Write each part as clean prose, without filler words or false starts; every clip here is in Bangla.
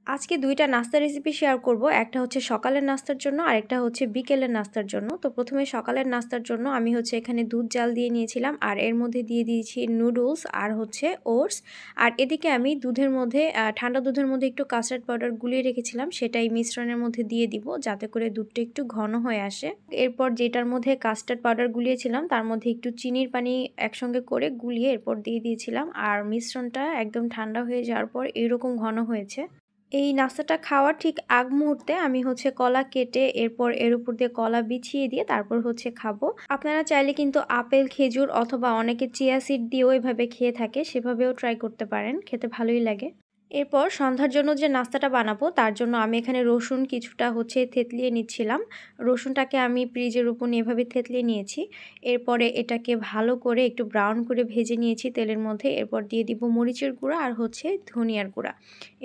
আজকে ২টা নাস্তার রেসিপি শেয়ার করব। একটা হচ্ছে সকালের নাস্তার জন্য, আরেকটা হচ্ছে বিকেলের নাস্তার জন্য। তো প্রথমে সকালের নাস্তার জন্য আমি হচ্ছে এখানে দুধ জাল দিয়ে নিয়েছিলাম, আর এর মধ্যে দিয়ে দিয়েছি নুডলস আর হচ্ছে ওটস। আর এদিকে আমি দুধের মধ্যে ঠান্ডা দুধের মধ্যে একটু কাস্টার্ড পাউডার গুলিয়ে রেখেছিলাম, সেটাই মিশ্রণের মধ্যে দিয়ে দিব যাতে করে দুধটা একটু ঘন হয়ে আসে। এরপর যেটার মধ্যে কাস্টার্ড পাউডার গুলিয়েছিলাম তার মধ্যে একটু চিনির পানি একসঙ্গে করে গুলিয়ে এরপর দিয়ে দিয়েছিলাম, আর মিশ্রণটা একদম ঠান্ডা হয়ে যাওয়ার পর এরকম ঘন হয়েছে। এই নাস্তাটা খাওয়ার ঠিক আগ মুহূর্তে আমি হচ্ছে কলা কেটে এরপর এর উপর দিয়ে কলা বিছিয়ে দিয়ে তারপর হচ্ছে খাবো। আপনারা চাইলে কিন্তু আপেল, খেজুর অথবা অনেকে চিয়া সিড দিয়েও এভাবে খেয়ে থাকে, সেভাবেও ট্রাই করতে পারেন, খেতে ভালোই লাগে। এরপর সন্ধ্যার জন্য যে নাস্তাটা বানাবো তার জন্য আমি এখানে রসুন কিছুটা হচ্ছে থেতলিয়ে নিচ্ছিলাম। রসুনটাকে আমি ফ্রিজের উপর এভাবে থেতলিয়ে নিয়েছি। এরপরে এটাকে ভালো করে একটু ব্রাউন করে ভেজে নিয়েছি তেলের মধ্যে। এরপর দিয়ে দিব মরিচের গুঁড়া আর হচ্ছে ধনিয়ার গুঁড়া।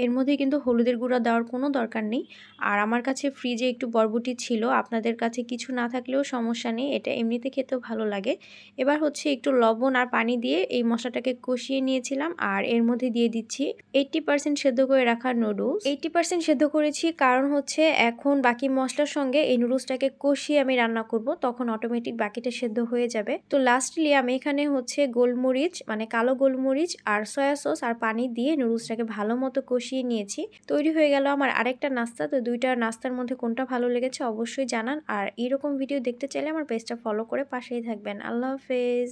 এর মধ্যে কিন্তু হলুদের গুঁড়া দেওয়ার কোনো দরকার নেই। আর আমার কাছে ফ্রিজে একটু বরবটি ছিল, আপনাদের কাছে কিছু না থাকলেও সমস্যা নেই, এটা এমনিতে খেতেও ভালো লাগে। এবার হচ্ছে একটু লবণ আর পানি দিয়ে এই মশলাটাকে কষিয়ে নিয়েছিলাম, আর এর মধ্যে দিয়ে দিচ্ছি 80% সেদ্ধ করে রাখা নুডলস। 80% সেদ্ধ করেছি কারণ হচ্ছে এখন বাকি মশলার সঙ্গে এই নুডলসটাকে কষিয়ে আমি রান্না করব, তখন অটোমেটিক বাকিটা সেদ্ধ হয়ে যাবে। তো লাস্টলি আমি এখানে হচ্ছে গোলমরিচ মানে কালো গোলমরিচ আর সয়া সস আর পানি দিয়ে নুডলসটাকে ভালো মতো কষিয়ে নিয়েছি। তৈরি হয়ে গেল আমার আরেকটা নাস্তা। তো দুইটা নাস্তার মধ্যে কোনটা ভালো লেগেছে অবশ্যই জানান, আর এরকম ভিডিও দেখতে চাইলে আমার পেজটা ফলো করে পাশেই থাকবেন। আল্লাহ হাফেজ।